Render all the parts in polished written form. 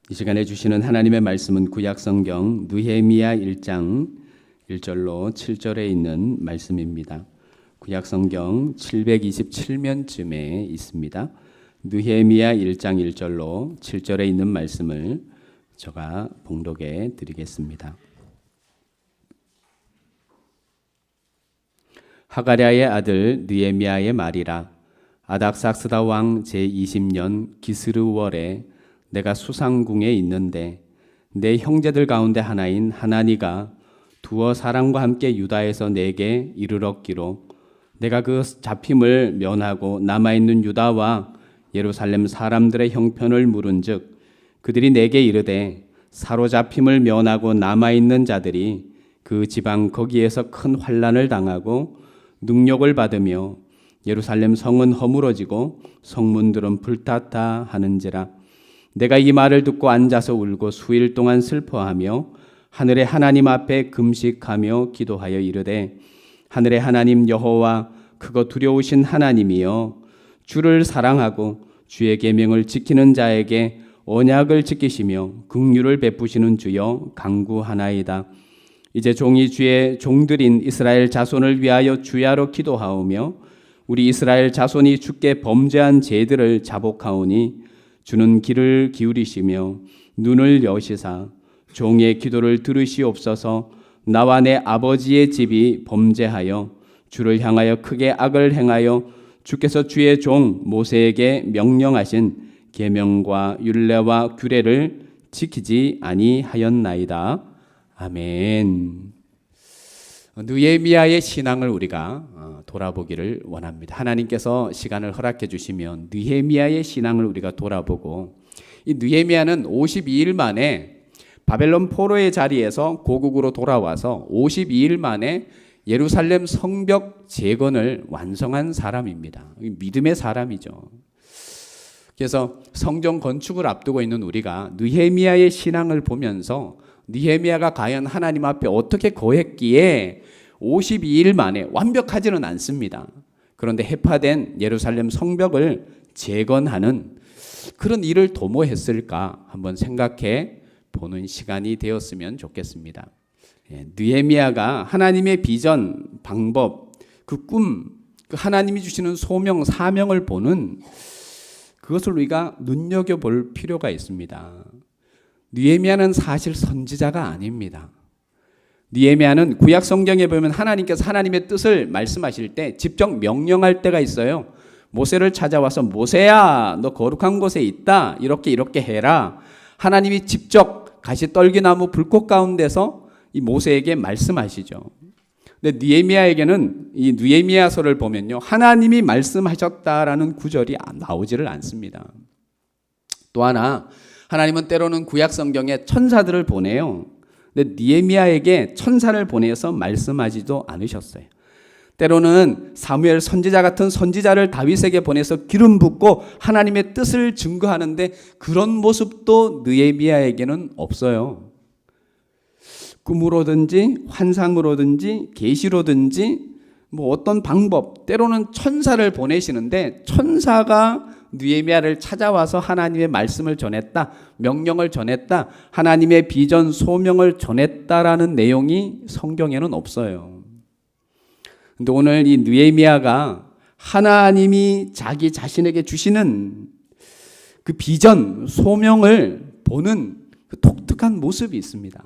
이 시간에 주시는 하나님의 말씀은 구약성경 느헤미야 1장 1절로 7절에 있는 말씀입니다. 구약성경 727면쯤에 있습니다. 느헤미야 1장 1절로 7절에 있는 말씀을 제가 봉독해 드리겠습니다. 하가랴의 아들 느헤미야의 말이라. 아닥삭스다 왕 제20년 기스르월에 내가 수상궁에 있는데 내 형제들 가운데 하나인 하나니가 두어 사람과 함께 유다에서 내게 이르렀기로 내가 그 잡힘을 면하고 남아있는 유다와 예루살렘 사람들의 형편을 물은즉 그들이 내게 이르되 사로잡힘을 면하고 남아있는 자들이 그 지방 거기에서 큰 환난을 당하고 능욕을 받으며 예루살렘 성은 허물어지고 성문들은 불탔다 하는지라. 내가 이 말을 듣고 앉아서 울고 수일 동안 슬퍼하며 하늘의 하나님 앞에 금식하며 기도하여 이르되 하늘의 하나님 여호와 크고 두려우신 하나님이여 주를 사랑하고 주의 계명을 지키는 자에게 언약을 지키시며 긍휼을 베푸시는 주여 간구하나이다. 이제 종이 주의 종들인 이스라엘 자손을 위하여 주야로 기도하오며 우리 이스라엘 자손이 주께 범죄한 죄들을 자복하오니 주는 귀를 기울이시며 눈을 여시사 종의 기도를 들으시옵소서. 나와 내 아버지의 집이 범죄하여 주를 향하여 크게 악을 행하여 주께서 주의 종 모세에게 명령하신 계명과 율례와 규례를 지키지 아니하였나이다. 아멘. 느헤미야의 신앙을 우리가 돌아보기를 원합니다. 하나님께서 시간을 허락해 주시면 느헤미야의 신앙을 우리가 돌아보고, 이 느헤미야는 52일 만에 바벨론 포로의 자리에서 고국으로 돌아와서 52일 만에 예루살렘 성벽 재건을 완성한 사람입니다. 믿음의 사람이죠. 그래서 성전 건축을 앞두고 있는 우리가 느헤미야의 신앙을 보면서 느헤미야가 과연 하나님 앞에 어떻게 거했기에 52일 만에, 완벽하지는 않습니다. 그런데 해파된 예루살렘 성벽을 재건하는 그런 일을 도모했을까 한번 생각해 보는 시간이 되었으면 좋겠습니다. 느헤미야가 하나님의 비전, 방법, 그 꿈, 그 하나님이 주시는 소명, 사명을 보는 그것을 우리가 눈여겨볼 필요가 있습니다. 느헤미야는 사실 선지자가 아닙니다. 느헤미야는 구약 성경에 보면 하나님께서 하나님의 뜻을 말씀하실 때 직접 명령할 때가 있어요. 모세를 찾아와서 모세야 너 거룩한 곳에 있다, 이렇게 해라. 하나님이 직접 가시떨기나무 불꽃 가운데서 이 모세에게 말씀하시죠. 근데 느헤미야에게는 이 느헤미야서를 보면요, 하나님이 말씀하셨다라는 구절이 나오지를 않습니다. 또 하나, 하나님은 때로는 구약 성경에 천사들을 보내요. 근데 느헤미야에게 천사를 보내서 말씀하지도 않으셨어요. 때로는 사무엘 선지자 같은 선지자를 다윗에게 보내서 기름 붓고 하나님의 뜻을 증거하는데 그런 모습도 느헤미야에게는 없어요. 꿈으로든지 환상으로든지 계시로든지 뭐 어떤 방법, 때로는 천사를 보내시는데 천사가 느헤미야를 찾아와서 하나님의 말씀을 전했다, 명령을 전했다, 하나님의 비전, 소명을 전했다라는 내용이 성경에는 없어요. 근데 오늘 이 느헤미야가 하나님이 자기 자신에게 주시는 그 비전, 소명을 보는 그 독특한 모습이 있습니다.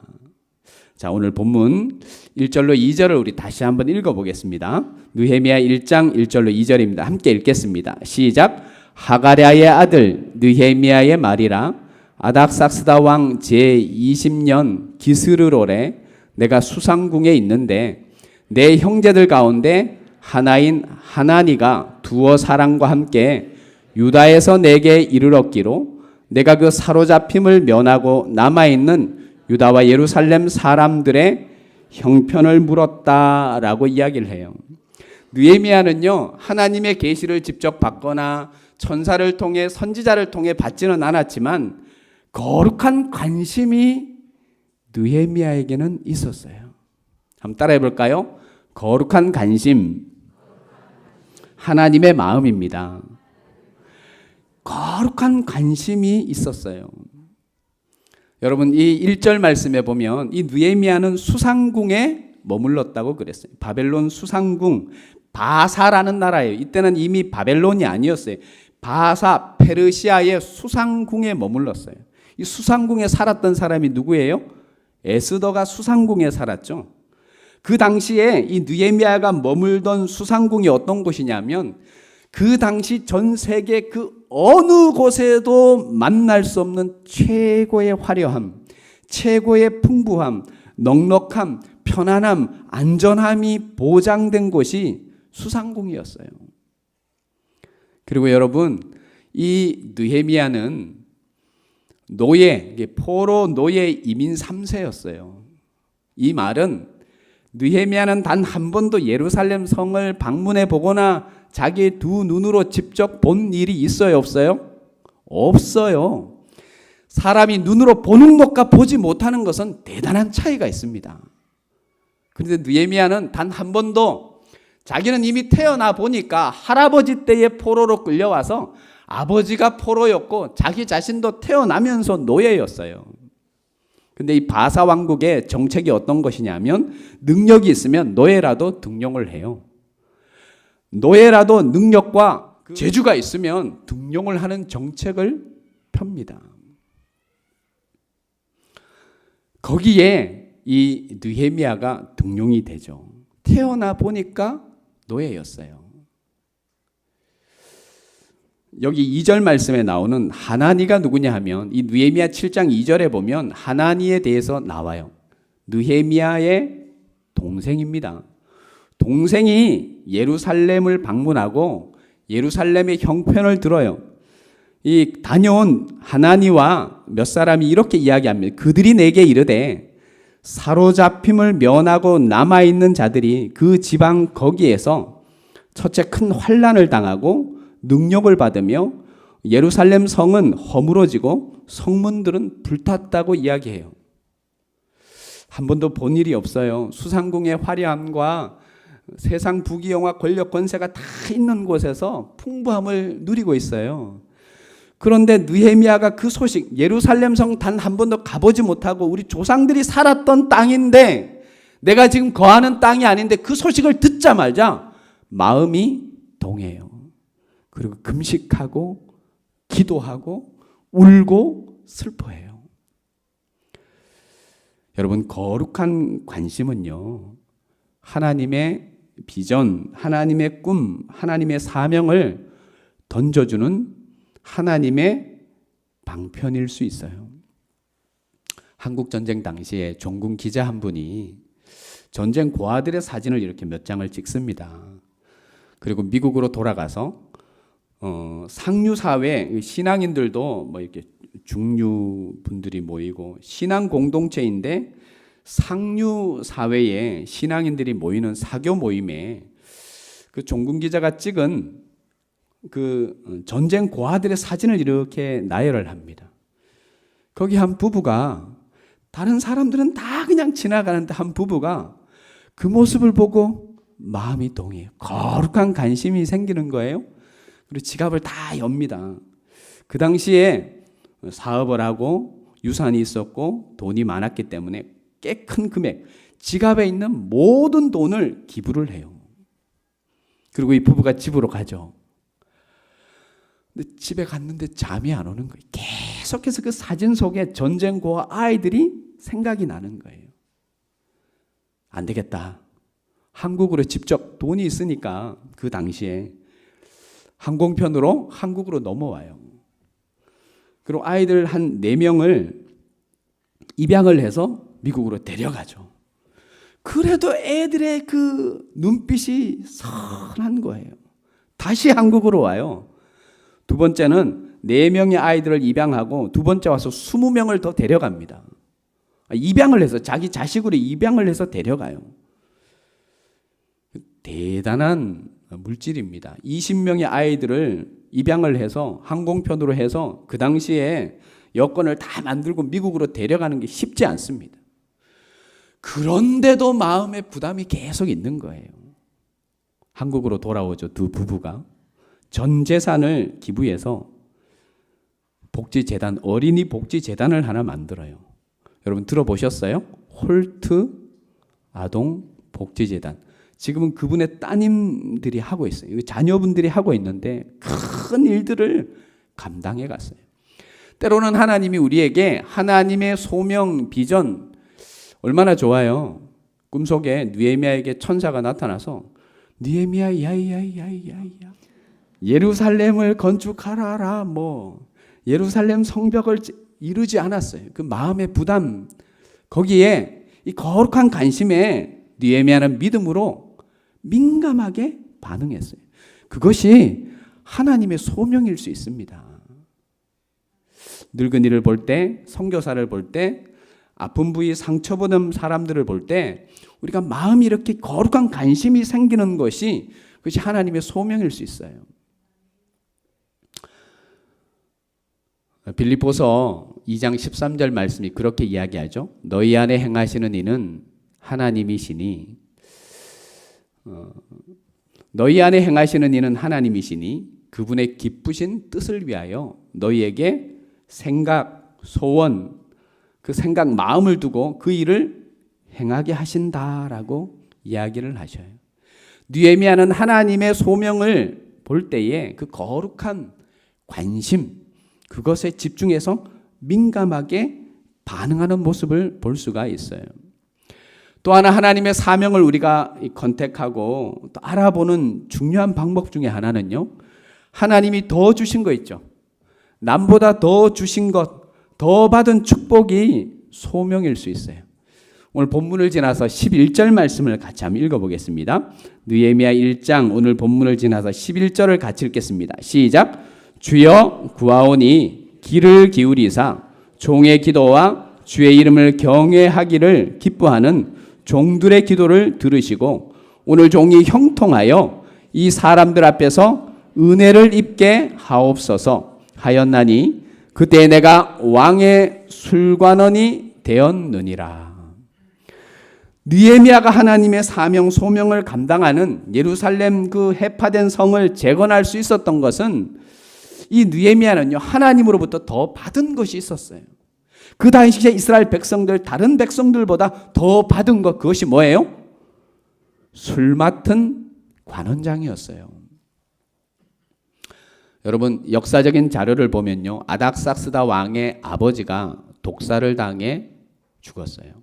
자, 오늘 본문 1절로 2절을 우리 다시 한번 읽어보겠습니다. 느헤미야 1장 1절로 2절입니다. 함께 읽겠습니다. 시작. 하가랴의 아들 느헤미야의 말이라. 아닥삭스다 왕 제20년 기스르롤에 내가 수상궁에 있는데 내 형제들 가운데 하나인 하나니가 두어 사람과 함께 유다에서 내게 이르렀기로 내가 그 사로잡힘을 면하고 남아있는 유다와 예루살렘 사람들의 형편을 물었다라고 이야기를 해요. 느헤미야는요, 하나님의 계시를 직접 받거나 천사를 통해, 선지자를 통해 받지는 않았지만 거룩한 관심이 느헤미야에게는 있었어요. 한번 따라해 볼까요? 거룩한 관심, 하나님의 마음입니다. 거룩한 관심이 있었어요. 여러분 이 1절 말씀에 보면 이 느헤미야는 수상궁에 머물렀다고 그랬어요. 바벨론 수상궁, 바사라는 나라예요. 이때는 이미 바벨론이 아니었어요. 바사, 페르시아의 수상궁에 머물렀어요. 이 수상궁에 살았던 사람이 누구예요? 에스더가 수상궁에 살았죠. 그 당시에 이 느헤미야가 머물던 수상궁이 어떤 곳이냐면 그 당시 전 세계 그 어느 곳에도 만날 수 없는 최고의 화려함, 최고의 풍부함, 넉넉함, 편안함, 안전함이 보장된 곳이 수상궁이었어요. 그리고 여러분, 이 느헤미야는 노예, 포로 노예 이민 3세였어요. 이 말은 느헤미야는 단 한 번도 예루살렘 성을 방문해 보거나 자기 두 눈으로 직접 본 일이 있어요, 없어요? 없어요. 사람이 눈으로 보는 것과 보지 못하는 것은 대단한 차이가 있습니다. 그런데 느헤미야는 단 한 번도 자기는 이미 태어나 보니까 할아버지 때의 포로로 끌려와서 아버지가 포로였고 자기 자신도 태어나면서 노예였어요. 근데 이 바사 왕국의 정책이 어떤 것이냐면 능력이 있으면 노예라도 등용을 해요. 노예라도 능력과 재주가 있으면 등용을 하는 정책을 펴니다. 거기에 이 느헤미야가 등용이 되죠. 태어나 보니까 노예였어요. 여기 2절 말씀에 나오는 하나니가 누구냐 하면 이 느헤미야 7장 2절에 보면 하나니에 대해서 나와요. 느헤미야의 동생입니다. 동생이 예루살렘을 방문하고 예루살렘의 형편을 들어요. 이 다녀온 하나니와 몇 사람이 이렇게 이야기합니다. 그들이 내게 이르되 사로잡힘을 면하고 남아있는 자들이 그 지방 거기에서 첫째 큰 환난을 당하고 능력을 받으며 예루살렘 성은 허물어지고 성문들은 불탔다고 이야기해요. 한 번도 본 일이 없어요. 수상궁의 화려함과 세상 부귀영화 권력 권세가 다 있는 곳에서 풍부함을 누리고 있어요. 그런데 느헤미야가 그 소식, 예루살렘 성 단 한 번도 가보지 못하고 우리 조상들이 살았던 땅인데 내가 지금 거하는 땅이 아닌데 그 소식을 듣자마자 마음이 동해요. 그리고 금식하고 기도하고 울고 슬퍼해요. 여러분, 거룩한 관심은요, 하나님의 비전, 하나님의 꿈, 하나님의 사명을 던져주는 하나님의 방편일 수 있어요. 한국전쟁 당시에 종군 기자 한 분이 전쟁 고아들의 사진을 이렇게 몇 장을 찍습니다. 그리고 미국으로 돌아가서 상류사회 신앙인들도 뭐 이렇게 중류분들이 모이고 신앙 공동체인데 상류사회에 신앙인들이 모이는 사교 모임에 그 종군 기자가 찍은 그 전쟁 고아들의 사진을 이렇게 나열을 합니다. 거기 한 부부가, 다른 사람들은 다 그냥 지나가는데 한 부부가 그 모습을 보고 마음이 동해요. 거룩한 관심이 생기는 거예요. 그리고 지갑을 다 엽니다. 그 당시에 사업을 하고 유산이 있었고 돈이 많았기 때문에 꽤 큰 금액, 지갑에 있는 모든 돈을 기부를 해요. 그리고 이 부부가 집으로 가죠. 근데 집에 갔는데 잠이 안 오는 거예요. 계속해서 그 사진 속에 전쟁고아 아이들이 생각이 나는 거예요. 안 되겠다. 한국으로 직접 돈이 있으니까 그 당시에 항공편으로 한국으로 넘어와요. 그리고 아이들 한 4명을 입양을 해서 미국으로 데려가죠. 그래도 애들의 그 눈빛이 선한 거예요. 다시 한국으로 와요. 두 번째는 4명의 아이들을 입양하고 두 번째 와서 20명을 더 데려갑니다. 입양을 해서 자기 자식으로 입양을 해서 데려가요. 대단한 물질입니다. 20명의 아이들을 입양을 해서 항공편으로 해서 그 당시에 여권을 다 만들고 미국으로 데려가는 게 쉽지 않습니다. 그런데도 마음의 부담이 계속 있는 거예요. 한국으로 돌아오죠. 두 부부가 전 재산을 기부해서 복지재단, 어린이 복지재단을 하나 만들어요. 여러분 들어보셨어요? 홀트 아동복지재단. 지금은 그분의 따님들이 하고 있어요. 자녀분들이 하고 있는데 큰 일들을 감당해 갔어요. 때로는 하나님이 우리에게 하나님의 소명, 비전 얼마나 좋아요. 꿈속에 느헤미야에게 천사가 나타나서 느헤미야 야이야이야이야이야 예루살렘을 건축하라라 예루살렘 성벽을 이루지 않았어요. 그 마음의 부담 거기에 이 거룩한 관심에 느헤미야는 믿음으로 민감하게 반응했어요. 그것이 하나님의 소명일 수 있습니다. 늙은이를 볼 때, 선교사를 볼 때, 아픈 부위 상처받은 사람들을 볼 때 우리가 마음이 이렇게 거룩한 관심이 생기는 것이 그것이 하나님의 소명일 수 있어요. 빌립보서 2장 13절 말씀이 그렇게 이야기하죠. 너희 안에 행하시는 이는 하나님이시니 너희 안에 행하시는 이는 하나님이시니 그분의 기쁘신 뜻을 위하여 너희에게 생각, 소원, 그 생각, 마음을 두고 그 일을 행하게 하신다라고 이야기를 하셔요. 느헤미야는 하나님의 소명을 볼 때에 그 거룩한 관심, 그것에 집중해서 민감하게 반응하는 모습을 볼 수가 있어요. 또 하나 하나님의 사명을 우리가 컨택하고 또 알아보는 중요한 방법 중에 하나는요. 하나님이 더 주신 거 있죠. 남보다 더 주신 것, 더 받은 축복이 소명일 수 있어요. 오늘 본문을 지나서 11절 말씀을 같이 한번 읽어보겠습니다. 느헤미야 1장 오늘 본문을 지나서 11절을 같이 읽겠습니다. 시작. 주여 구하오니 귀를 기울이사 종의 기도와 주의 이름을 경외하기를 기뻐하는 종들의 기도를 들으시고 오늘 종이 형통하여 이 사람들 앞에서 은혜를 입게 하옵소서 하였나니 그때 내가 왕의 술관원이 되었느니라. 느헤미야가 하나님의 사명 소명을 감당하는 예루살렘 그 해파된 성을 재건할 수 있었던 것은 이 느헤미야는요 하나님으로부터 더 받은 것이 있었어요. 그 당시에 이스라엘 백성들 다른 백성들보다 더 받은 것 그것이 뭐예요? 술 맡은 관원장이었어요. 여러분 역사적인 자료를 보면요 아닥삭스다 왕의 아버지가 독사를 당해 죽었어요.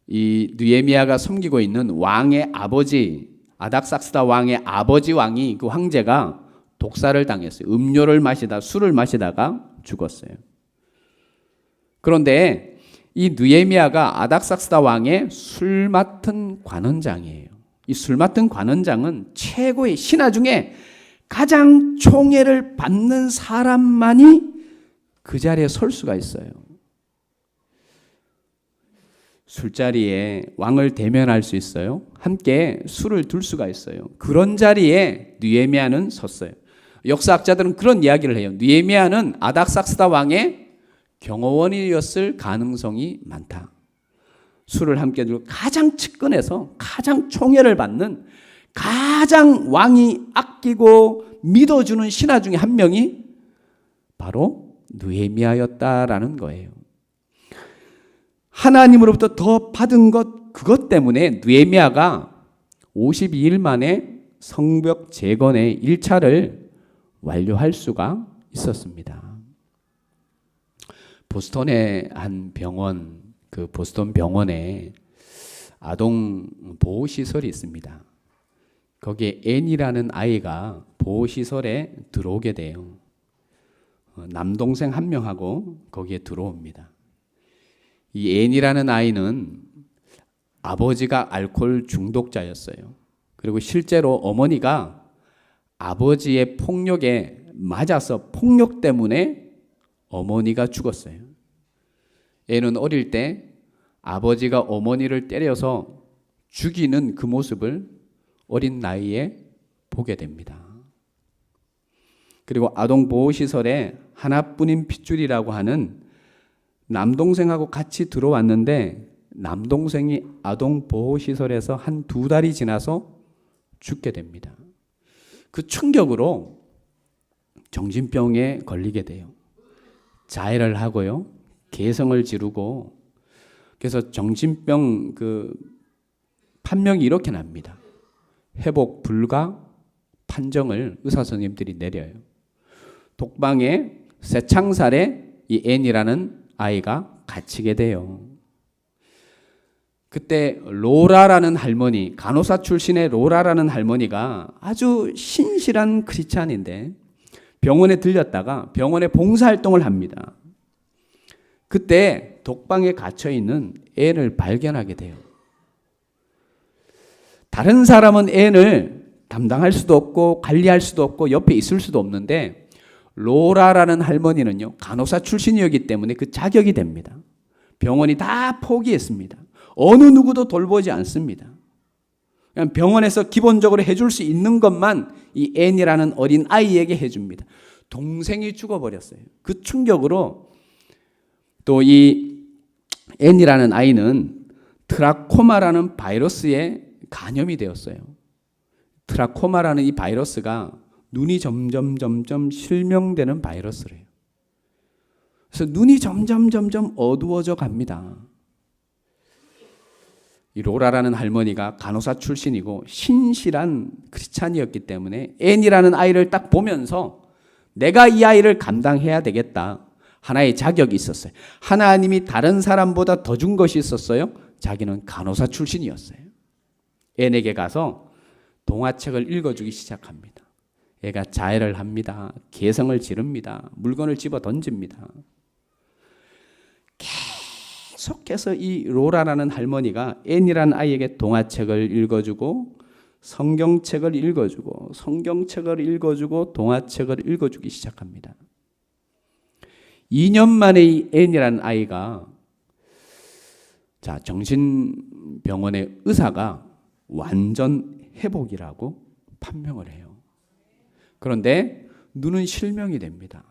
이 느헤미야가 섬기고 있는 왕의 아버지 아닥삭스다 왕의 아버지 왕이 그 황제가 독사를 당했어요. 음료를 마시다 술을 마시다가 죽었어요. 그런데 이 느헤미야가 아닥삭스다 왕의 술 맡은 관원장이에요. 이 술 맡은 관원장은 최고의 신하 중에 가장 총애를 받는 사람만이 그 자리에 설 수가 있어요. 술자리에 왕을 대면할 수 있어요. 함께 술을 둘 수가 있어요. 그런 자리에 느헤미야는 섰어요. 역사학자들은 그런 이야기를 해요. 느헤미야는 아닥삭스다 왕의 경호원이었을 가능성이 많다. 술을 함께 들고 가장 측근에서 가장 총애를 받는 가장 왕이 아끼고 믿어주는 신하 중에 한 명이 바로 느헤미야였다라는 거예요. 하나님으로부터 더 받은 것 그것 때문에 느헤미야가 52일 만에 성벽 재건의 1차를 완료할 수가 있었습니다. 보스턴의 한 병원, 그 보스턴 병원에 아동 보호시설이 있습니다. 거기에 앤이라는 아이가 보호시설에 들어오게 돼요. 남동생 한 명하고 거기에 들어옵니다. 이 앤이라는 아이는 아버지가 알코올 중독자였어요. 그리고 실제로 어머니가 아버지의 폭력에 맞아서 폭력 때문에 어머니가 죽었어요. 앤은 어릴 때 아버지가 어머니를 때려서 죽이는 그 모습을 어린 나이에 보게 됩니다. 그리고 아동보호시설에 하나뿐인 핏줄이라고 하는 남동생하고 같이 들어왔는데 남동생이 아동보호시설에서 한 2달이 지나서 죽게 됩니다. 그 충격으로 정신병에 걸리게 돼요. 자해를 하고요. 개성을 지르고, 그래서 정신병 판명이 이렇게 납니다. 회복 불가 판정을 의사 선생님들이 내려요. 독방에 새창살에 이 앤이라는 아이가 갇히게 돼요. 그때 로라라는 할머니, 간호사 출신의 로라라는 할머니가 아주 신실한 크리스찬인데 병원에 들렸다가 병원에 봉사활동을 합니다. 그때 독방에 갇혀있는 앤을 발견하게 돼요. 다른 사람은 앤을 담당할 수도 없고 관리할 수도 없고 옆에 있을 수도 없는데 로라라는 할머니는요, 간호사 출신이었기 때문에 그 자격이 됩니다. 병원이 다 포기했습니다. 어느 누구도 돌보지 않습니다. 그냥 병원에서 기본적으로 해줄 수 있는 것만 이 앤이라는 어린 아이에게 해줍니다. 동생이 죽어버렸어요. 그 충격으로 또 이 앤이라는 아이는 트라코마라는 바이러스에 감염이 되었어요. 트라코마라는 이 바이러스가 눈이 점점 실명되는 바이러스래요. 그래서 눈이 점점 어두워져 갑니다. 이 로라라는 할머니가 간호사 출신이고 신실한 크리스찬이었기 때문에 앤이라는 아이를 딱 보면서 내가 이 아이를 감당해야 되겠다. 하나의 자격이 있었어요. 하나님이 다른 사람보다 더 준 것이 있었어요. 자기는 간호사 출신이었어요. 앤에게 가서 동화책을 읽어주기 시작합니다. 얘가 자해를 합니다. 개성을 지릅니다. 물건을 집어 던집니다. 계속해서 이 로라라는 할머니가 앤이라는 아이에게 동화책을 읽어주고 성경책을 읽어주고 성경책을 읽어주고 동화책을 읽어주기 시작합니다. 2년 만에 이 앤이라는 아이가 정신병원의 의사가 완전 회복이라고 판명을 해요. 그런데 눈은 실명이 됩니다.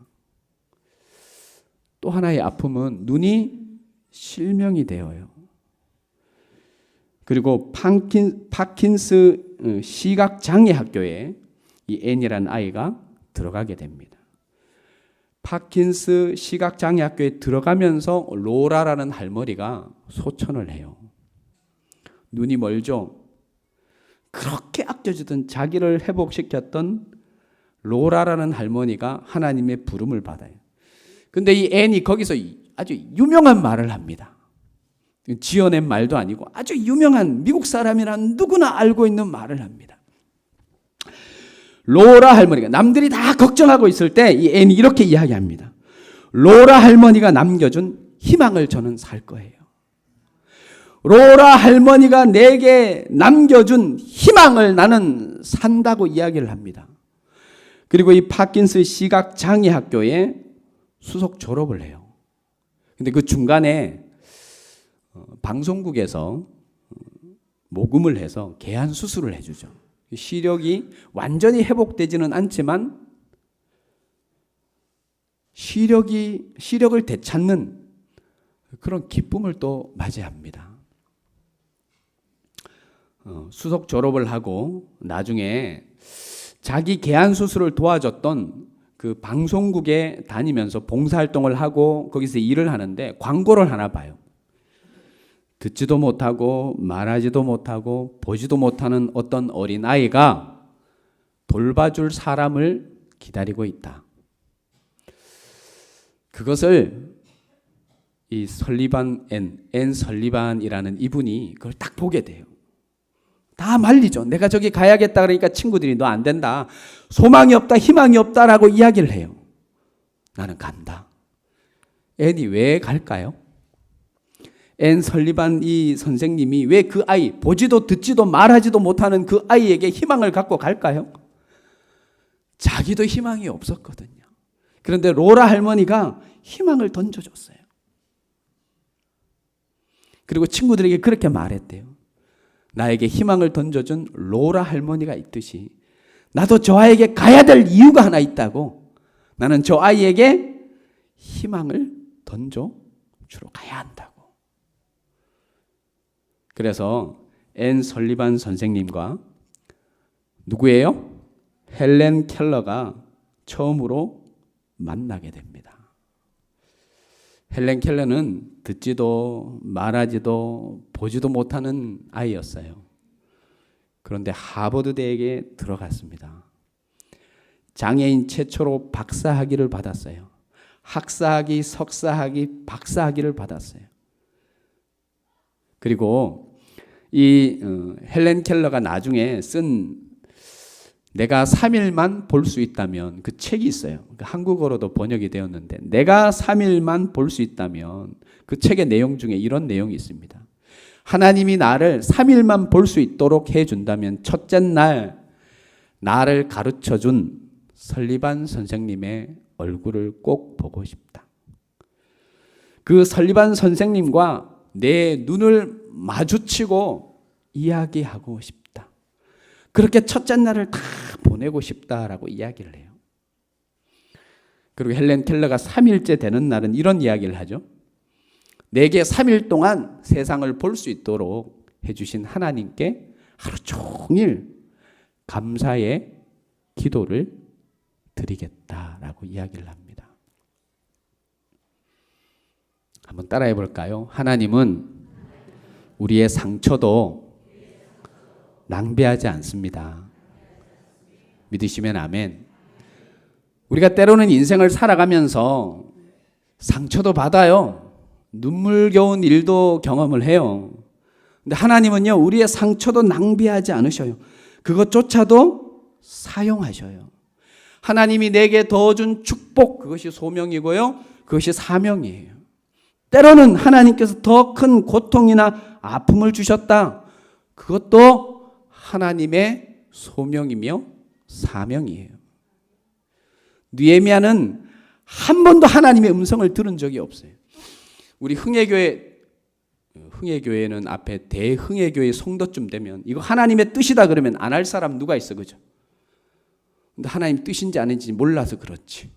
또 하나의 아픔은 눈이 실명이 되어요. 그리고 파킨스 시각장애학교에 이 앤이라는 아이가 들어가게 됩니다. 파킨스 시각장애학교에 들어가면서 로라라는 할머니가 소천을 해요. 눈이 멀죠? 그렇게 아껴주던 자기를 회복시켰던 로라라는 할머니가 하나님의 부름을 받아요. 근데 이 앤이 거기서 아주 유명한 말을 합니다. 지어낸 말도 아니고 아주 유명한 미국 사람이란 누구나 알고 있는 말을 합니다. 로라 할머니가 남들이 다 걱정하고 있을 때 이 앤이 이렇게 이야기합니다. 로라 할머니가 남겨준 희망을 저는 살 거예요. 로라 할머니가 내게 남겨준 희망을 나는 산다고 이야기를 합니다. 그리고 이 파킨스 시각장애학교에 수석 졸업을 해요. 근데 그 중간에 방송국에서 모금을 해서 개안 수술을 해주죠. 시력이 완전히 회복되지는 않지만 시력을 되찾는 그런 기쁨을 또 맞이합니다. 수석 졸업을 하고 나중에 자기 개안 수술을 도와줬던 그 방송국에 다니면서 봉사활동을 하고 거기서 일을 하는데 광고를 하나 봐요. 듣지도 못하고 말하지도 못하고 보지도 못하는 어떤 어린아이가 돌봐줄 사람을 기다리고 있다. 그것을 이 앤 설리반이라는 이분이 그걸 딱 보게 돼요. 다 말리죠. 내가 저기 가야겠다 그러니까 친구들이 너 안 된다. 소망이 없다, 희망이 없다라고 이야기를 해요. 나는 간다. 앤이 왜 갈까요? 앤 설리반 이 선생님이 왜 그 아이, 보지도 듣지도 말하지도 못하는 그 아이에게 희망을 갖고 갈까요? 자기도 희망이 없었거든요. 그런데 로라 할머니가 희망을 던져줬어요. 그리고 친구들에게 그렇게 말했대요. 나에게 희망을 던져준 로라 할머니가 있듯이 나도 저 아이에게 가야 될 이유가 하나 있다고. 나는 저 아이에게 희망을 던져주러 가야 한다고. 그래서 앤 설리반 선생님과 누구예요? 헬렌 켈러가 처음으로 만나게 됩니다. 헬렌 켈러는 듣지도 말하지도 보지도 못하는 아이였어요. 그런데 하버드대에 들어갔습니다. 장애인 최초로 박사학위를 받았어요. 학사학위, 석사학위, 박사학위를 받았어요. 그리고 이 헬렌 켈러가 나중에 쓴 내가 3일만 볼 수 있다면 그 책이 있어요. 한국어로도 번역이 되었는데 내가 3일만 볼 수 있다면 그 책의 내용 중에 이런 내용이 있습니다. 하나님이 나를 3일만 볼 수 있도록 해준다면 첫째 날 나를 가르쳐준 설리반 선생님의 얼굴을 꼭 보고 싶다. 그 설리반 선생님과 내 눈을 마주치고 이야기하고 싶다. 그렇게 첫째 날을 다 보내고 싶다라고 이야기를 해요. 그리고 헬렌 켈러가 3일째 되는 날은 이런 이야기를 하죠. 내게 3일 동안 세상을 볼 수 있도록 해주신 하나님께 하루 종일 감사의 기도를 드리겠다라고 이야기를 합니다. 한번 따라해 볼까요? 하나님은 우리의 상처도 낭비하지 않습니다. 믿으시면 아멘. 우리가 때로는 인생을 살아가면서 상처도 받아요. 눈물겨운 일도 경험을 해요. 근데 하나님은요, 우리의 상처도 낭비하지 않으셔요. 그것조차도 사용하셔요. 하나님이 내게 더 준 축복, 그것이 소명이고요, 그것이 사명이에요. 때로는 하나님께서 더 큰 고통이나 아픔을 주셨다. 그것도 하나님의 소명이며 사명이에요. 느헤미야는 한 번도 하나님의 음성을 들은 적이 없어요. 우리 흥해교회는 앞에 대흥해교회 성도쯤 되면 이거 하나님의 뜻이다 그러면 안 할 사람 누가 있어, 그죠? 근데 하나님 뜻인지 아닌지 몰라서 그렇지.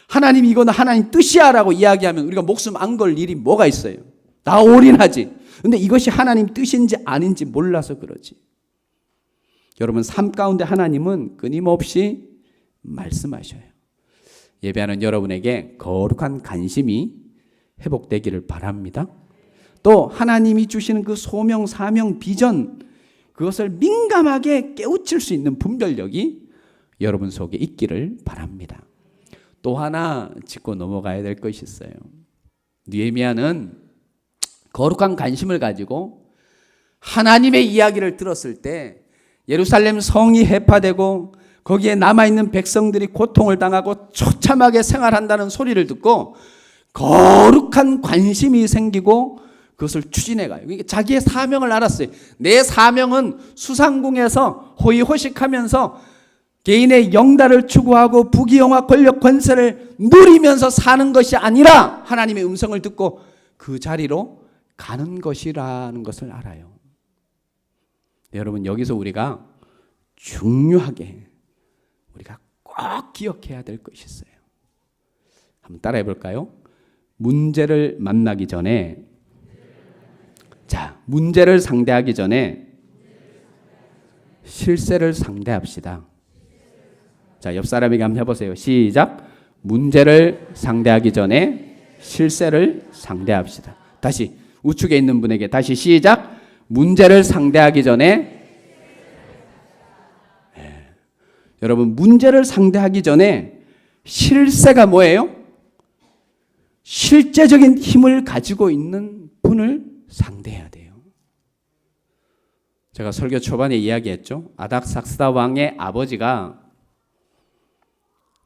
하나님 이거는 하나님 뜻이야 라고 이야기하면 우리가 목숨 안 걸 일이 뭐가 있어요? 나 올인하지. 근데 이것이 하나님 뜻인지 아닌지 몰라서 그러지. 여러분, 삶 가운데 하나님은 끊임없이 말씀하셔요. 예배하는 여러분에게 거룩한 관심이 회복되기를 바랍니다. 또 하나님이 주시는 그 소명, 사명, 비전, 그것을 민감하게 깨우칠 수 있는 분별력이 여러분 속에 있기를 바랍니다. 또 하나 짚고 넘어가야 될 것이 있어요. 느헤미야는 거룩한 관심을 가지고 하나님의 이야기를 들었을 때 예루살렘 성이 해파되고 거기에 남아있는 백성들이 고통을 당하고 처참하게 생활한다는 소리를 듣고 거룩한 관심이 생기고 그것을 추진해 가요. 그러니까 자기의 사명을 알았어요. 내 사명은 수상궁에서 호의호식하면서 개인의 영달을 추구하고 부귀영화 권력 권세를 누리면서 사는 것이 아니라 하나님의 음성을 듣고 그 자리로 가는 것이라는 것을 알아요. 여러분, 여기서 우리가 중요하게 우리가 꼭 기억해야 될 것이 있어요. 한번 따라해 볼까요? 문제를 만나기 전에, 문제를 상대하기 전에 실세를 상대합시다. 자, 옆 사람에게 한번 해보세요. 시작. 문제를 상대하기 전에 실세를 상대합시다. 다시 우측에 있는 분에게 다시 시작. 문제를 상대하기 전에 여러분, 문제를 상대하기 전에 실세가 뭐예요? 실제적인 힘을 가지고 있는 분을 상대해야 돼요. 제가 설교 초반에 이야기했죠. 아닥삭스다 왕의 아버지가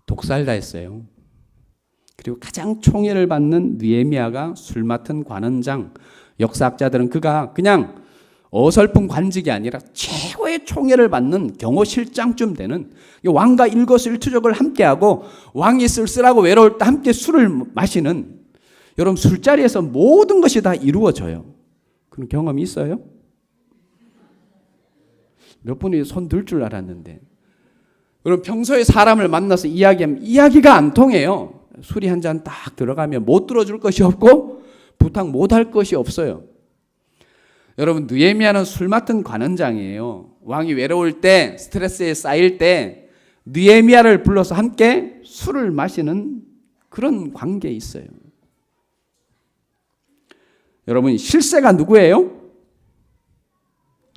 독살다했어요. 그리고 가장 총애를 받는 느헤미야가 술 맡은 관원장, 역사학자들은 그가 그냥 어설픈 관직이 아니라 최고의 총애를 받는 경호실장쯤 되는, 왕과 일거수일투족을 함께하고 왕이 쓸쓸하고 외로울 때 함께 술을 마시는, 여러분 술자리에서 모든 것이 다 이루어져요. 그런 경험이 있어요? 몇 분이 손 들 줄 알았는데. 여러분 평소에 사람을 만나서 이야기하면 이야기가 안 통해요. 술이 한 잔 딱 들어가면 못 들어줄 것이 없고 부탁 못 할 것이 없어요. 여러분 느헤미야는 술 맡은 관원장이에요. 왕이 외로울 때, 스트레스에 쌓일 때 느헤미야를 불러서 함께 술을 마시는 그런 관계에 있어요. 여러분, 실세가 누구예요?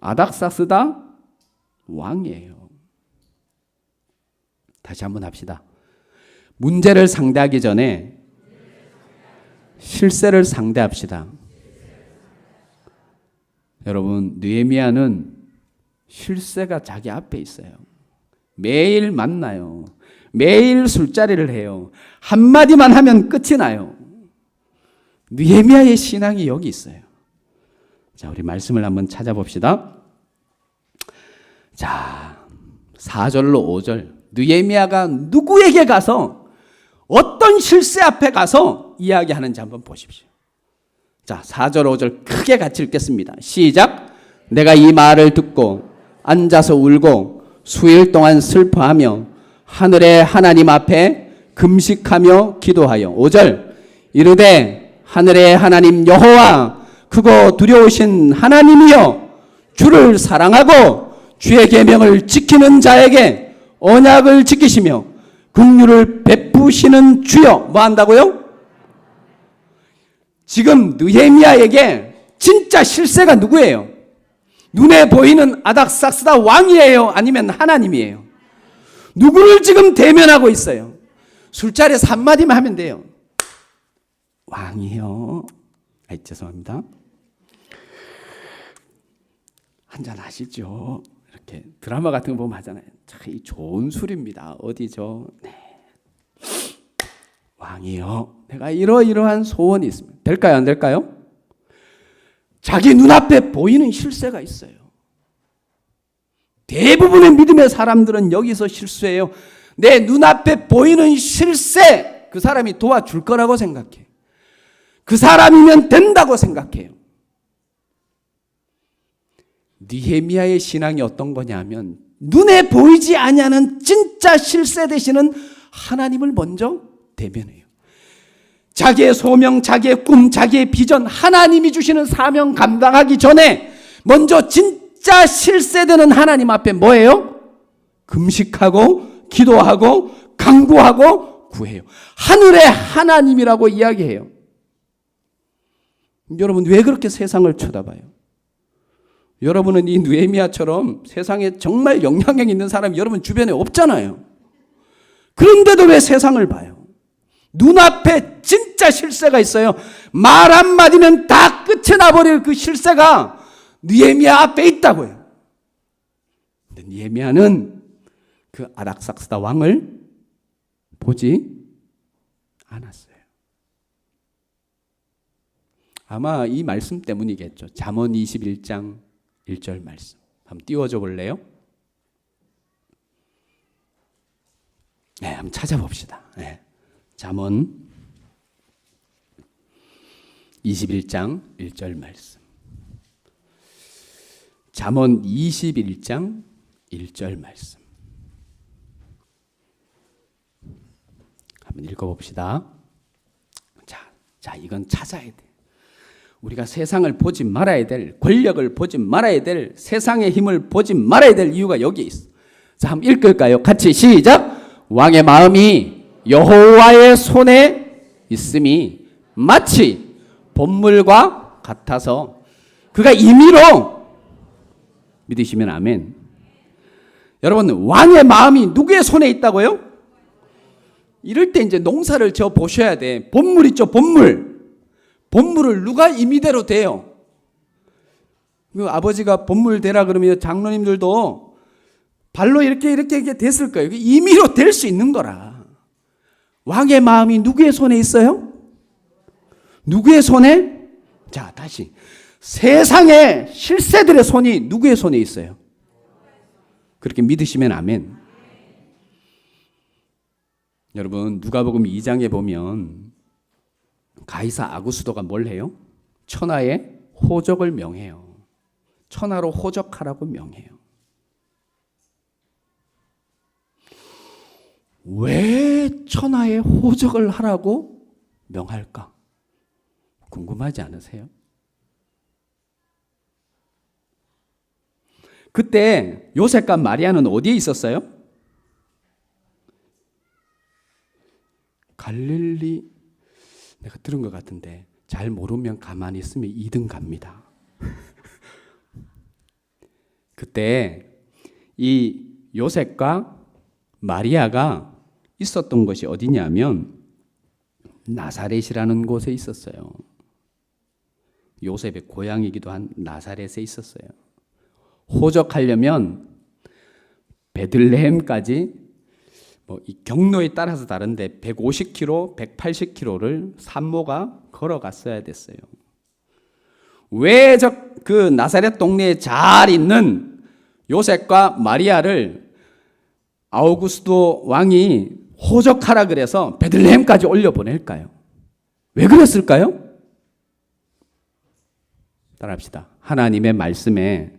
아닥사스다 왕이에요. 다시 한번 합시다. 문제를 상대하기 전에 실세를 상대합시다. 여러분, 느헤미야는 실세가 자기 앞에 있어요. 매일 만나요. 매일 술자리를 해요. 한마디만 하면 끝이 나요. 느헤미야의 신앙이 여기 있어요. 자, 우리 말씀을 한번 찾아봅시다. 자, 4절로 5절. 느헤미야가 누구에게 가서 어떤 실세 앞에 가서 이야기하는지 한번 보십시오. 자, 4절 5절 크게 같이 읽겠습니다. 시작. 내가 이 말을 듣고 앉아서 울고 수일 동안 슬퍼하며 하늘의 하나님 앞에 금식하며 기도하여 5절 이르되 하늘의 하나님 여호와 크고 두려우신 하나님이여 주를 사랑하고 주의 계명을 지키는 자에게 언약을 지키시며 긍휼을 베푸시는 주여. 뭐 한다고요? 지금 느헤미야에게 진짜 실세가 누구예요? 눈에 보이는 아닥사스다 왕이에요? 아니면 하나님이에요? 누구를 지금 대면하고 있어요? 술자리에서 한마디만 하면 돼요. 왕이요. 죄송합니다. 한잔 하시죠. 이렇게 드라마 같은 거 보면 하잖아요. 참 좋은 술입니다. 어디죠? 네. 왕이요. 내가 이러이러한 소원이 있습니다. 될까요? 안 될까요? 자기 눈앞에 보이는 실세가 있어요. 대부분의 믿음의 사람들은 여기서 실수해요. 내 눈앞에 보이는 실세, 그 사람이 도와줄 거라고 생각해. 그 사람이면 된다고 생각해요. 느헤미야의 신앙이 어떤 거냐면 눈에 보이지 아니하는 진짜 실세 되시는 하나님을 먼저 대면해요. 자기의 소명, 자기의 꿈, 자기의 비전, 하나님이 주시는 사명 감당하기 전에 먼저 진짜 실세되는 하나님 앞에 뭐예요? 금식하고 기도하고 간구하고 구해요. 하늘의 하나님이라고 이야기해요. 여러분, 왜 그렇게 세상을 쳐다봐요? 여러분은 이 느헤미야처럼 세상에 정말 영향력 있는 사람이 여러분 주변에 없잖아요. 그런데도 왜 세상을 봐요? 눈앞에 진짜 실세가 있어요. 말 한마디면 다 끝이 나버릴 그 실세가 느헤미야 앞에 있다고요. 근데 느헤미야는 그 아닥사스다 왕을 보지 않았어요. 아마 이 말씀 때문이겠죠. 잠언 21장 1절 말씀. 한번 띄워줘 볼래요? 네, 한번 찾아봅시다. 네. 잠언 21장 1절 말씀. 잠언 21장 1절 말씀. 한번 읽어봅시다. 자, 이건 찾아야 돼. 우리가 세상을 보지 말아야 될, 권력을 보지 말아야 될, 세상의 힘을 보지 말아야 될 이유가 여기에 있어. 자, 한번 읽을까요? 같이 시작. 왕의 마음이 여호와의 손에 있음이 마치 봇물과 같아서 그가 임의로 믿으시면 아멘. 여러분, 왕의 마음이 누구의 손에 있다고요? 이럴 때 이제 농사를 지어 보셔야 돼. 봇물 있죠, 봇물. 봇물을 누가 임의대로 대요? 그 아버지가 봇물 대라 그러면 장로님들도 발로 이렇게 됐을 거예요. 임의로 될 수 있는 거라. 왕의 마음이 누구의 손에 있어요? 누구의 손에? 자, 다시. 세상의 실세들의 손이 누구의 손에 있어요? 그렇게 믿으시면 아멘. 여러분, 누가복음 2장에 보면 가이사 아구스도가 뭘 해요? 천하에 호적을 명해요. 천하로 호적하라고 명해요. 왜 천하에 호적을 하라고 명할까? 궁금하지 않으세요? 그때 요셉과 마리아는 어디에 있었어요? 갈릴리, 내가 들은 것 같은데 잘 모르면 가만히 있으면 2등 갑니다. 그때 이 요셉과 마리아가 있었던 것이 어디냐면 나사렛이라는 곳에 있었어요. 요셉의 고향이기도 한 나사렛에 있었어요. 호적하려면 베들레헴까지 이 경로에 따라서 다른데 150km, 180km를 산모가 걸어갔어야 됐어요. 왜 그 나사렛 동네에 잘 있는 요셉과 마리아를 아우구스도 왕이 호적하라 그래서 베들레헴까지 올려보낼까요? 왜 그랬을까요? 따라합시다. 하나님의 말씀에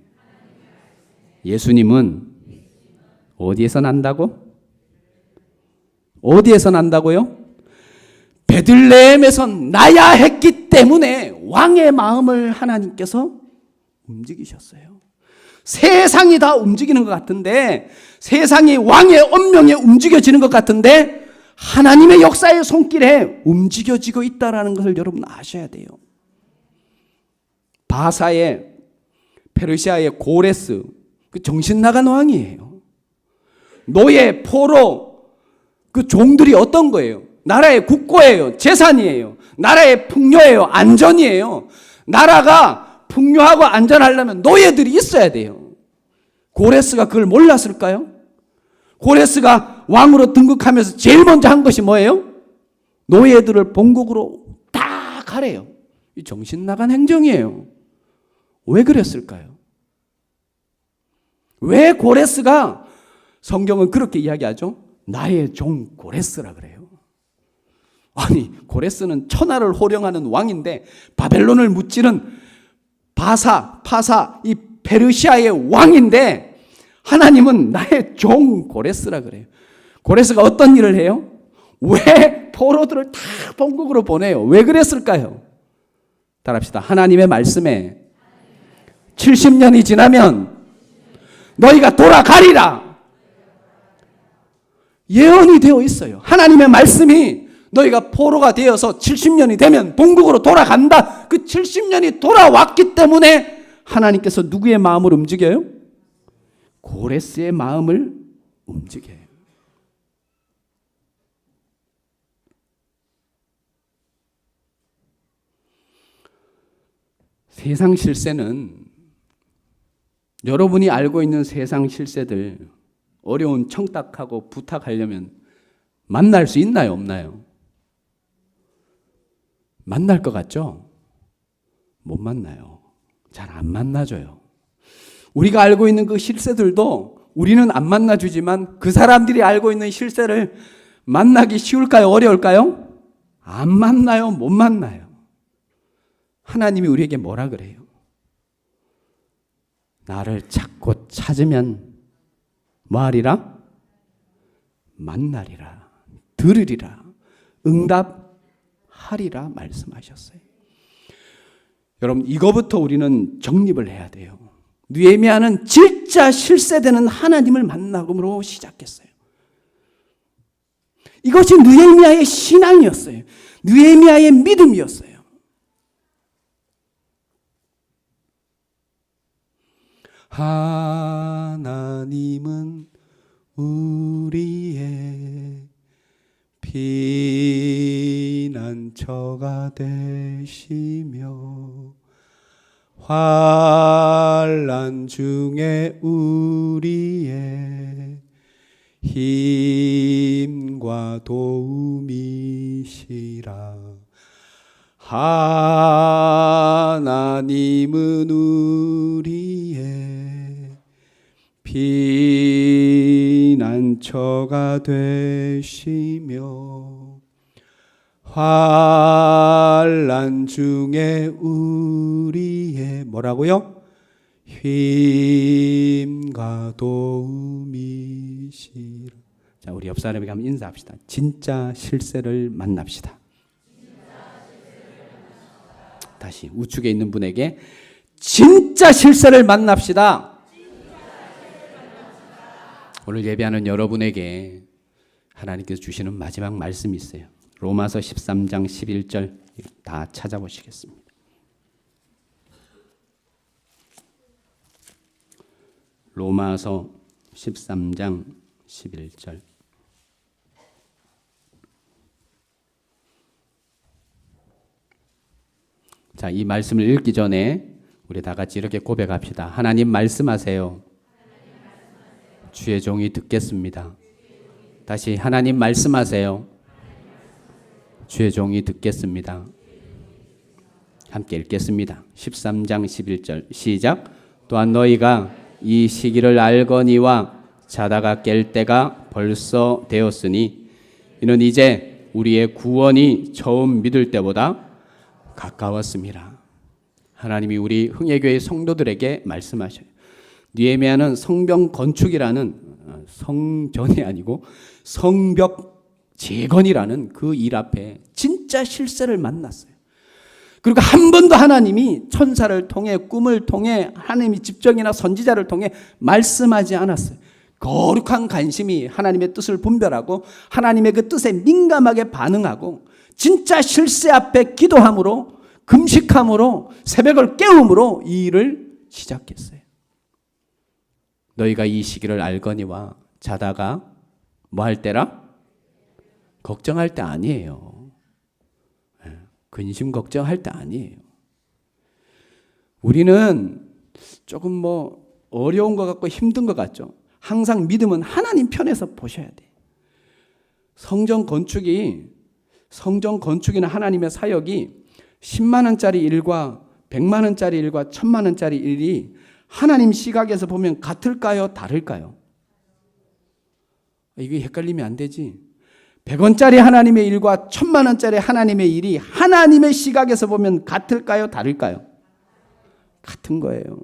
예수님은 어디에서 난다고? 어디에서 난다고요? 베들레헴에서 나야 했기 때문에 왕의 마음을 하나님께서 움직이셨어요. 세상이 다 움직이는 것 같은데, 세상이 왕의 언명에 움직여지는 것 같은데 하나님의 역사의 손길에 움직여지고 있다는 것을 여러분 아셔야 돼요. 바사의 페르시아의 고레스, 그 정신 나간 왕이에요. 노예, 포로, 그 종들이 어떤 거예요? 나라의 국고예요. 재산이에요. 나라의 풍요예요. 안전이에요. 나라가 풍요하고 안전하려면 노예들이 있어야 돼요. 고레스가 그걸 몰랐을까요? 고레스가 왕으로 등극하면서 제일 먼저 한 것이 뭐예요? 노예들을 본국으로 다 가래요. 이 정신 나간 행정이에요. 왜 그랬을까요? 왜 고레스가, 성경은 그렇게 이야기하죠. 나의 종 고레스라 그래요. 아니, 고레스는 천하를 호령하는 왕인데 바벨론을 무찌른 파사, 이 페르시아의 왕인데 하나님은 나의 종 고레스라 그래요. 고레스가 어떤 일을 해요? 왜 포로들을 다 본국으로 보내요? 왜 그랬을까요? 따라합시다. 하나님의 말씀에 70년이 지나면 너희가 돌아가리라. 예언이 되어 있어요. 하나님의 말씀이 너희가 포로가 되어서 70년이 되면 본국으로 돌아간다. 그 70년이 돌아왔기 때문에 하나님께서 누구의 마음을 움직여요? 고레스의 마음을 움직여요. 세상 실세는, 여러분이 알고 있는 세상 실세들, 어려운 청탁하고 부탁하려면 만날 수 있나요? 없나요? 만날 것 같죠? 못 만나요. 잘 안 만나줘요. 우리가 알고 있는 그 실세들도 우리는 안 만나주지만 그 사람들이 알고 있는 실세를 만나기 쉬울까요? 어려울까요? 안 만나요. 못 만나요. 하나님이 우리에게 뭐라 그래요? 나를 찾고 찾으면 뭐하리라? 만나리라. 들으리라. 응답하리라 말씀하셨어요. 여러분, 이거부터 우리는 정립을 해야 돼요. 느헤미야는 진짜 실세되는 하나님을 만남으로 시작했어요. 이것이 느헤미야의 신앙이었어요. 느헤미야의 믿음이었어요. 하나님은 우리의 피난처가 되시며 환난 중에 우리의 힘과 도움이시라. 하나님은 우리의 피난처가 되시며 환난 중에 우리의 뭐라고요? 힘과 도움이시라. 자, 우리 옆 사람에게 한번 인사합시다. 진짜 실세를 만납시다. 다시 우측에 있는 분에게 진짜 실세를 만납시다. 오늘 예배하는 여러분에게 하나님께서 주시는 마지막 말씀이 있어요. 로마서 13장 11절 다 찾아보시겠습니다. 로마서 13장 11절. 자, 이 말씀을 읽기 전에 우리 다 같이 이렇게 고백합시다. 하나님 말씀하세요. 주의 종이 듣겠습니다. 다시 하나님 말씀하세요. 주의 종이 듣겠습니다. 함께 읽겠습니다. 13장 11절 시작. 또한 너희가 이 시기를 알거니와 자다가 깰 때가 벌써 되었으니 이는 이제 우리의 구원이 처음 믿을 때보다 가까웠습니다. 하나님이 우리 흥예교회 성도들에게 말씀하셔요. 느헤미야는 성벽 건축이라는 성전이 아니고 성벽 재건이라는 그 일 앞에 진짜 실세를 만났어요. 그리고 한 번도 하나님이 천사를 통해 꿈을 통해 하나님이 집정이나 선지자를 통해 말씀하지 않았어요. 거룩한 관심이 하나님의 뜻을 분별하고 하나님의 그 뜻에 민감하게 반응하고 진짜 실세 앞에 기도함으로 금식함으로 새벽을 깨움으로 이 일을 시작했어요. 너희가 이 시기를 알거니와 자다가 뭐 할 때라? 걱정할 때 아니에요. 근심 걱정할 때 아니에요. 우리는 조금 뭐 어려운 것 같고 힘든 것 같죠. 항상 믿음은 하나님 편에서 보셔야 돼. 성전 건축이나 하나님의 사역이 10만 원짜리 일과 100만 원짜리 일과 1000만 원짜리 일이 하나님 시각에서 보면 같을까요? 다를까요? 이게 헷갈리면 안 되지. 100원짜리 하나님의 일과 1000만 원짜리 하나님의 일이 하나님의 시각에서 보면 같을까요? 다를까요? 같은 거예요.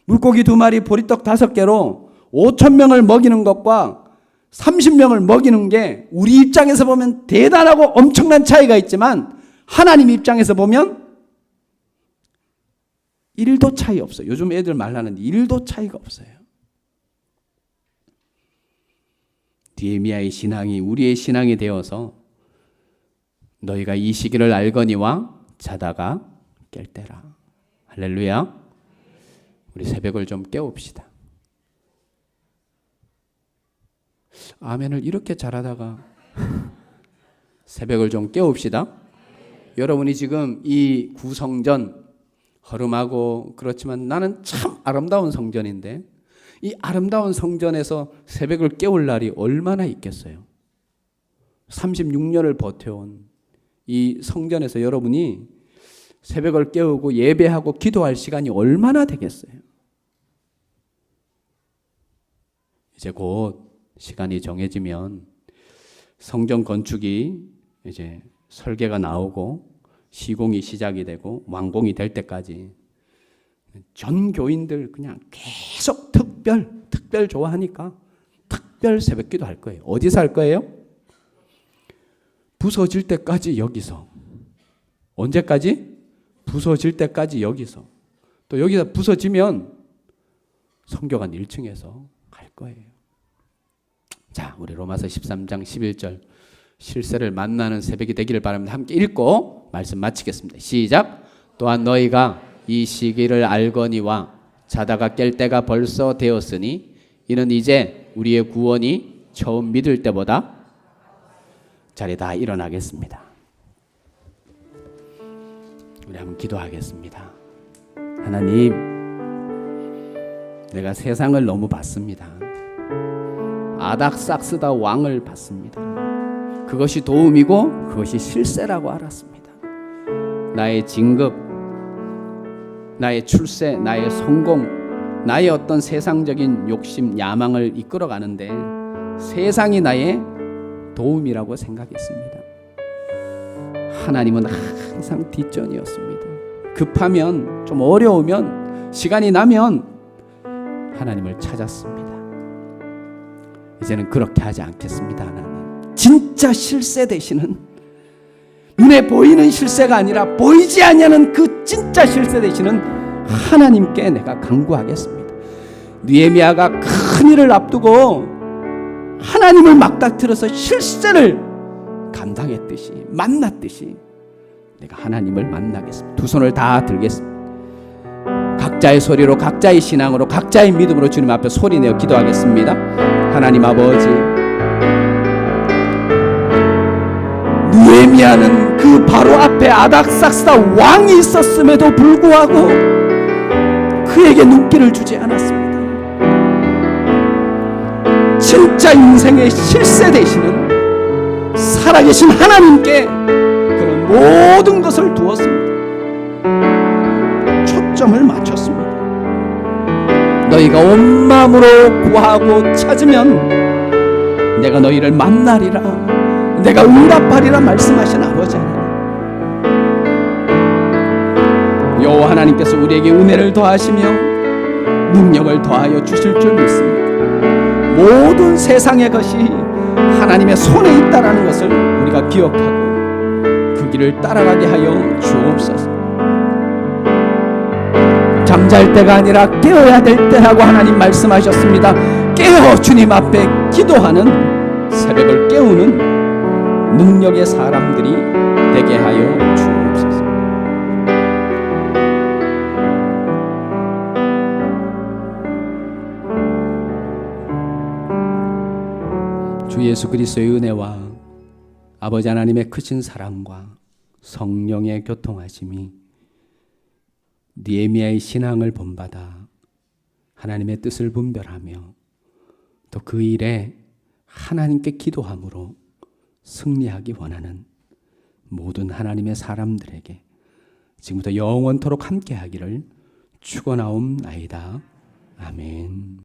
물고기 2마리, 보리떡 5개로 5,000명을 먹이는 것과 30명을 먹이는 게 우리 입장에서 보면 대단하고 엄청난 차이가 있지만 하나님 입장에서 보면 1도 차이 없어요. 요즘 애들 말하는데 1도 차이가 없어요. 느헤미야의 신앙이 우리의 신앙이 되어서 너희가 이 시기를 알거니와 자다가 깰 때라. 할렐루야. 우리 새벽을 좀 깨웁시다. 아멘을 이렇게 잘하다가 새벽을 좀 깨웁시다. 여러분이 지금 이 구성전 허름하고 그렇지만 나는 참 아름다운 성전인데 이 아름다운 성전에서 새벽을 깨울 날이 얼마나 있겠어요? 36년을 버텨온 이 성전에서 여러분이 새벽을 깨우고 예배하고 기도할 시간이 얼마나 되겠어요? 이제 곧 시간이 정해지면 성전 건축이 이제 설계가 나오고 시공이 시작이 되고 완공이 될 때까지 전 교인들 그냥 계속 특별 좋아하니까 특별 새벽기도 할 거예요. 어디서 할 거예요? 부서질 때까지 여기서. 언제까지? 부서질 때까지 여기서. 또 여기서 부서지면 성교관 1층에서 할 거예요. 자, 우리 로마서 13장 11절 실세를 만나는 새벽이 되기를 바랍니다. 함께 읽고 말씀 마치겠습니다. 시작. 또한 너희가 이 시기를 알거니와 자다가 깰 때가 벌써 되었으니 이는 이제 우리의 구원이 처음 믿을 때보다 자리 다 일어나겠습니다. 우리 한번 기도하겠습니다. 하나님, 내가 세상을 너무 봤습니다. 아닥삭스다 왕을 봤습니다. 그것이 도움이고 그것이 실세라고 알았습니다. 나의 진급, 나의 출세, 나의 성공, 나의 어떤 세상적인 욕심, 야망을 이끌어가는데 세상이 나의 도움이라고 생각했습니다. 하나님은 항상 뒷전이었습니다. 급하면, 좀 어려우면, 시간이 나면 하나님을 찾았습니다. 이제는 그렇게 하지 않겠습니다. 하나님, 진짜 실세 되시는, 눈에 보이는 실세가 아니라 보이지 않냐는 그 진짜 실세 되시는 하나님께 내가 간구하겠습니다. 느헤미야가 큰 일을 앞두고 하나님을 막다트려서 실세를 감당했듯이, 만났듯이 내가 하나님을 만나겠습니다. 두 손을 다 들겠습니다. 각자의 소리로, 각자의 신앙으로, 각자의 믿음으로 주님 앞에 소리내어 기도하겠습니다. 하나님 아버지, 느헤미야는 그 바로 앞에 아닥삭스다 왕이 있었음에도 불구하고 그에게 눈길을 주지 않았습니다. 진짜 인생의 실세 되시는 살아계신 하나님께 그런 모든 것을 두었습니다. 초점을 맞췄습니다. 너희가 온 마음으로 구하고 찾으면 내가 너희를 만나리라, 내가 응답하리라 말씀하신 아버지 하나님, 여호와 하나님께서 우리에게 은혜를 더하시며 능력을 더하여 주실 줄 믿습니다. 모든 세상의 것이 하나님의 손에 있다라는 것을 우리가 기억하고 그 길을 따라가게 하여 주옵소서. 잠잘 때가 아니라 깨어야 될 때라고 하나님 말씀하셨습니다. 깨어 주님 앞에 기도하는, 새벽을 깨우는 능력의 사람들이 되게 하여 주옵소서. 주 예수 그리스도의 은혜와 아버지 하나님의 크신 사랑과 성령의 교통하심이 느헤미야의 신앙을 본받아 하나님의 뜻을 분별하며 또 그 일에 하나님께 기도함으로 승리하기 원하는 모든 하나님의 사람들에게 지금부터 영원토록 함께하기를 축원하옵나이다. 아멘.